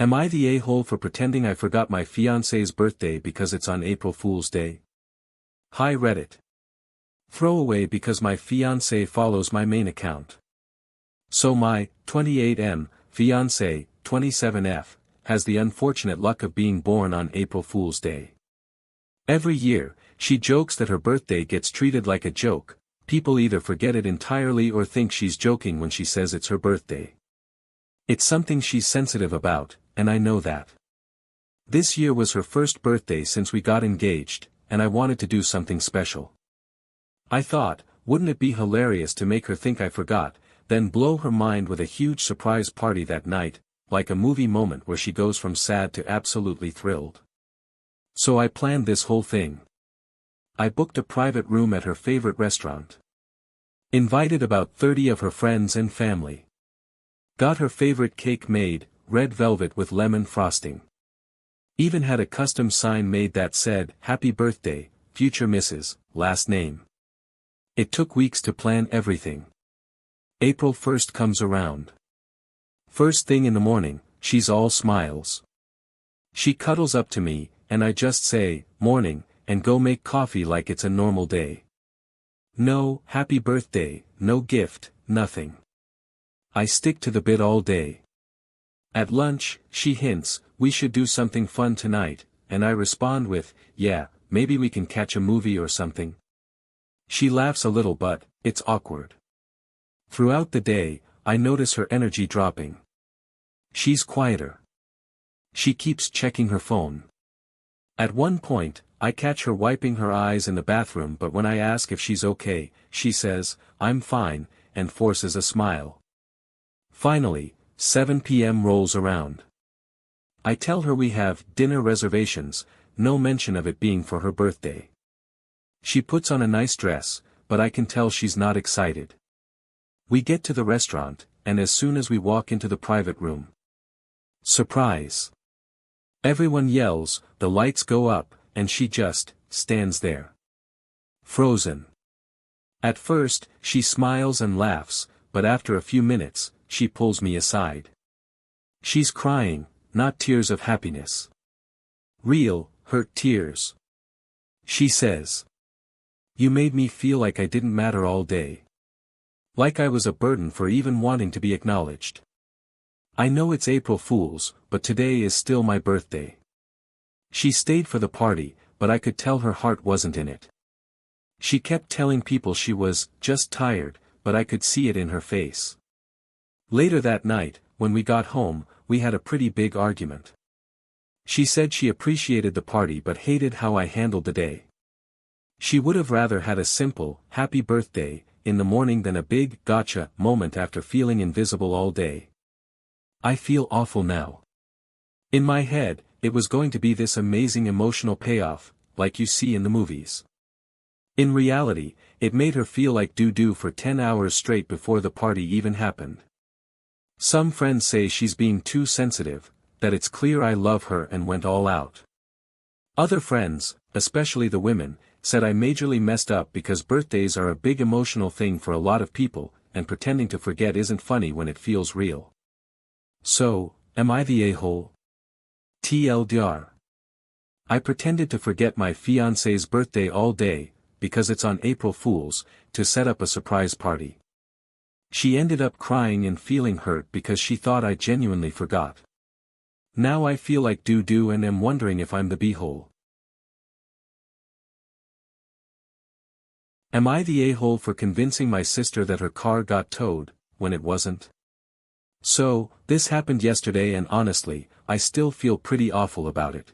Am I the a-hole for pretending I forgot my fiancée's birthday because it's on April Fool's Day? Hi Reddit. Throwaway because my fiancé follows my main account. So my 28M fiancé 27F has the unfortunate luck of being born on April Fool's Day. Every year, she jokes that her birthday gets treated like a joke. People either forget it entirely or think she's joking when she says it's her birthday. It's something she's sensitive about, and I know that. This year was her first birthday since we got engaged, and I wanted to do something special. I thought, wouldn't it be hilarious to make her think I forgot, then blow her mind with a huge surprise party that night, like a movie moment where she goes from sad to absolutely thrilled. So I planned this whole thing. I booked a private room at her favorite restaurant. Invited about 30 of her friends and family. Got her favorite cake made, red velvet with lemon frosting. Even had a custom sign made that said, "Happy Birthday, future Mrs., last name." It took weeks to plan everything. April 1st comes around. First thing in the morning, she's all smiles. She cuddles up to me, and I just say, "Morning," and go make coffee like it's a normal day. No happy birthday, no gift, nothing. I stick to the bit all day. At lunch, she hints, "We should do something fun tonight," and I respond with, "Yeah, maybe we can catch a movie or something." She laughs a little but, it's awkward. Throughout the day, I notice her energy dropping. She's quieter. She keeps checking her phone. At one point, I catch her wiping her eyes in the bathroom, but when I ask if she's okay, she says, "I'm fine," and forces a smile. Finally, 7 p.m. rolls around. I tell her we have dinner reservations, no mention of it being for her birthday. She puts on a nice dress, but I can tell she's not excited. We get to the restaurant, and as soon as we walk into the private room. Surprise! Everyone yells, the lights go up, and she just stands there. Frozen. At first, she smiles and laughs, but after a few minutes, she pulls me aside. She's crying, not tears of happiness. Real, hurt tears. She says, "You made me feel like I didn't matter all day. Like I was a burden for even wanting to be acknowledged. I know it's April Fool's, but today is still my birthday." She stayed for the party, but I could tell her heart wasn't in it. She kept telling people she was just tired, but I could see it in her face. Later that night, when we got home, we had a pretty big argument. She said she appreciated the party but hated how I handled the day. She would have rather had a simple, "Happy Birthday," in the morning than a big, "gotcha" moment after feeling invisible all day. I feel awful now. In my head, it was going to be this amazing emotional payoff, like you see in the movies. In reality, it made her feel like doo-doo for 10 hours straight before the party even happened. Some friends say she's being too sensitive, that it's clear I love her and went all out. Other friends, especially the women, said I majorly messed up because birthdays are a big emotional thing for a lot of people, and pretending to forget isn't funny when it feels real. So, am I the a-hole? TLDR. I pretended to forget my fiancée's birthday all day, because it's on April Fool's, to set up a surprise party. She ended up crying and feeling hurt because she thought I genuinely forgot. Now I feel like doo-doo and am wondering if I'm the b-hole. Am I the a-hole for convincing my sister that her car got towed, when it wasn't? So, this happened yesterday and honestly, I still feel pretty awful about it.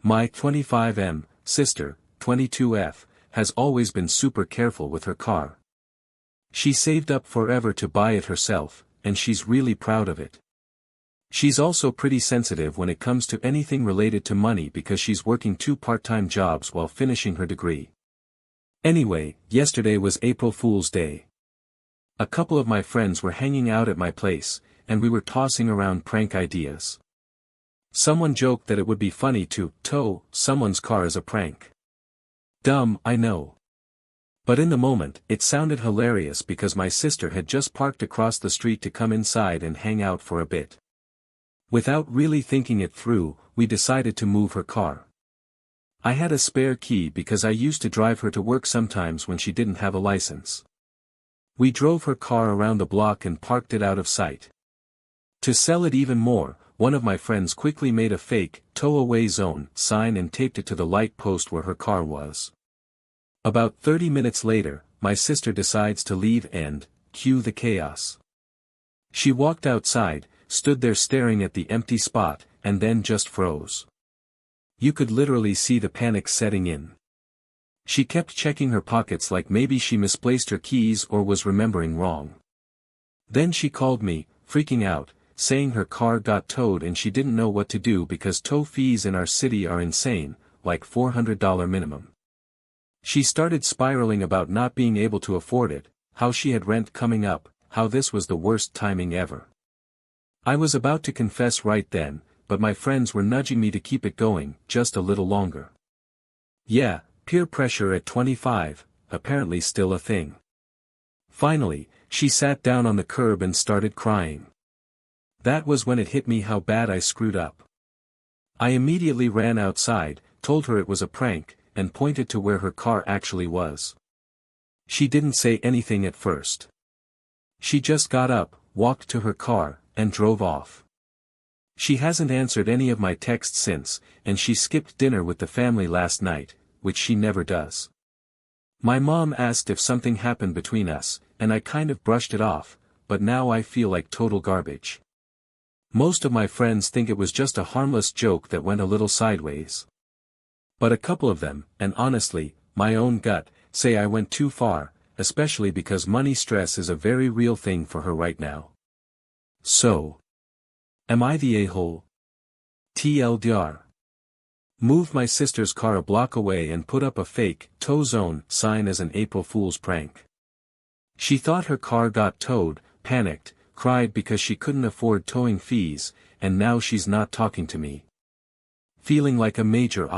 My 25M sister, 22F, has always been super careful with her car. She saved up forever to buy it herself, and she's really proud of it. She's also pretty sensitive when it comes to anything related to money because she's working 2 part-time jobs while finishing her degree. Anyway, yesterday was April Fool's Day. A couple of my friends were hanging out at my place, and we were tossing around prank ideas. Someone joked that it would be funny to tow someone's car as a prank. Dumb, I know. But in the moment, it sounded hilarious because my sister had just parked across the street to come inside and hang out for a bit. Without really thinking it through, we decided to move her car. I had a spare key because I used to drive her to work sometimes when she didn't have a license. We drove her car around the block and parked it out of sight. To sell it even more, one of my friends quickly made a fake "tow away zone" sign and taped it to the light post where her car was. About 30 minutes later, my sister decides to leave and cue the chaos. She walked outside, stood there staring at the empty spot, and then just froze. You could literally see the panic setting in. She kept checking her pockets like maybe she misplaced her keys or was remembering wrong. Then she called me, freaking out, saying her car got towed and she didn't know what to do because tow fees in our city are insane, like $400 minimum. She started spiraling about not being able to afford it, how she had rent coming up, how this was the worst timing ever. I was about to confess right then, but my friends were nudging me to keep it going, just a little longer. Yeah, peer pressure at 25, apparently still a thing. Finally, she sat down on the curb and started crying. That was when it hit me how bad I screwed up. I immediately ran outside, told her it was a prank, and pointed to where her car actually was. She didn't say anything at first. She just got up, walked to her car, and drove off. She hasn't answered any of my texts since, and she skipped dinner with the family last night, which she never does. My mom asked if something happened between us, and I kind of brushed it off, but now I feel like total garbage. Most of my friends think it was just a harmless joke that went a little sideways. But a couple of them, and honestly, my own gut, say I went too far, especially because money stress is a very real thing for her right now. So, am I the a-hole? TLDR. Moved my sister's car a block away and put up a fake tow zone sign as an April Fool's prank. She thought her car got towed, panicked, cried because she couldn't afford towing fees, and now she's not talking to me. Feeling like a major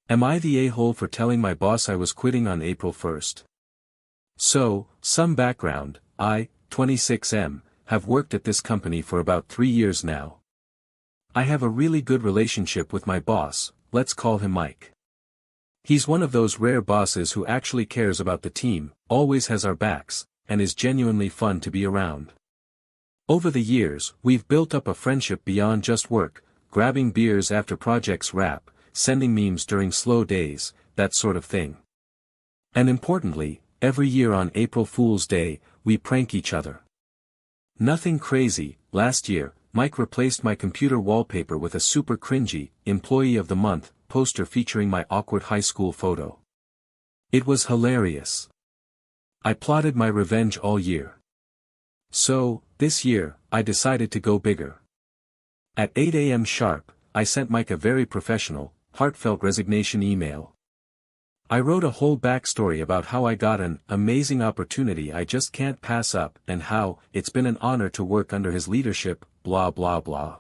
Am I the a-hole for telling my boss I was quitting on April 1st? So, some background, I, 26M, have worked at this company for about 3 years now. I have a really good relationship with my boss, let's call him Mike. He's one of those rare bosses who actually cares about the team, always has our backs, and is genuinely fun to be around. Over the years, we've built up a friendship beyond just work, grabbing beers after projects wrap, sending memes during slow days, that sort of thing. And importantly, every year on April Fool's Day, we prank each other. Nothing crazy. Last year, Mike replaced my computer wallpaper with a super cringy Employee of the Month poster featuring my awkward high school photo. It was hilarious. I plotted my revenge all year. So, this year, I decided to go bigger. At 8 a.m. sharp, I sent Mike a very professional, heartfelt resignation email. I wrote a whole backstory about how I got an amazing opportunity I just can't pass up and how it's been an honor to work under his leadership, blah blah blah.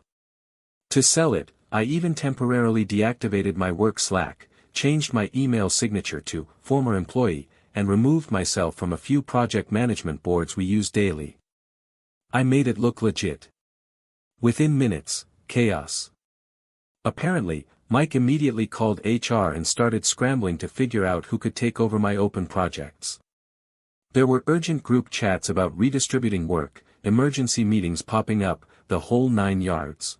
To sell it, I even temporarily deactivated my work Slack, changed my email signature to former employee, and removed myself from a few project management boards we use daily. I made it look legit. Within minutes, chaos. Apparently, Mike immediately called HR and started scrambling to figure out who could take over my open projects. There were urgent group chats about redistributing work, emergency meetings popping up, the whole 9 yards.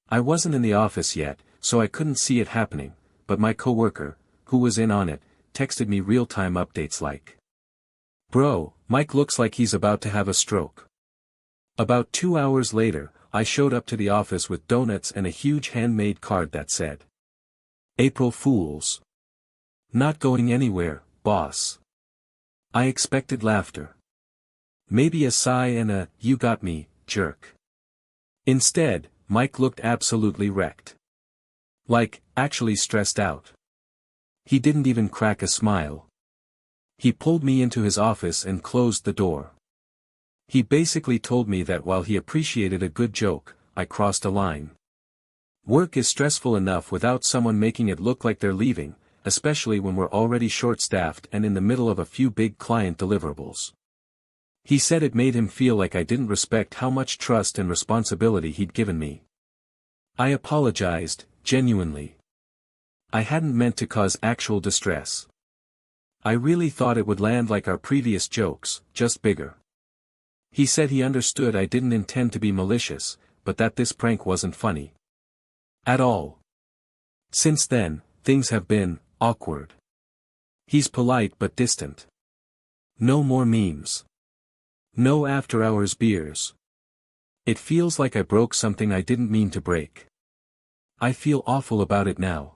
I wasn't in the office yet, so I couldn't see it happening, but my coworker, who was in on it, texted me real-time updates like, "Bro, Mike looks like he's about to have a stroke." About 2 hours later, I showed up to the office with donuts and a huge handmade card that said, "April Fools. Not going anywhere, boss." I expected laughter. Maybe a sigh and a, "You got me, jerk." Instead, Mike looked absolutely wrecked. Like, actually stressed out. He didn't even crack a smile. He pulled me into his office and closed the door. He basically told me that while he appreciated a good joke, I crossed a line. Work is stressful enough without someone making it look like they're leaving, especially when we're already short-staffed and in the middle of a few big client deliverables. He said it made him feel like I didn't respect how much trust and responsibility he'd given me. I apologized, genuinely. I hadn't meant to cause actual distress. I really thought it would land like our previous jokes, just bigger. He said he understood I didn't intend to be malicious, but that this prank wasn't funny. At all. Since then, things have been awkward. He's polite but distant. No more memes. No after-hours beers. It feels like I broke something I didn't mean to break. I feel awful about it now.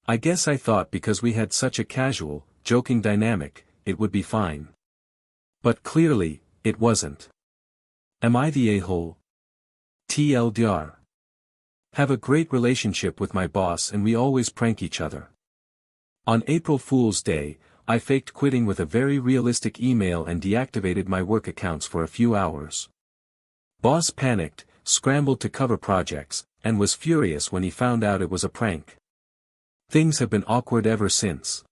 I guess I thought because we had such a casual, joking dynamic, it would be fine. But clearly, it wasn't. Am I the a-hole? TLDR. Have a great relationship with my boss and we always prank each other. On April Fool's Day, I faked quitting with a very realistic email and deactivated my work accounts for a few hours. Boss panicked, scrambled to cover projects, and was furious when he found out it was a prank. Things have been awkward ever since.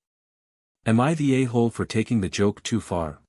Am I the a-hole for taking the joke too far?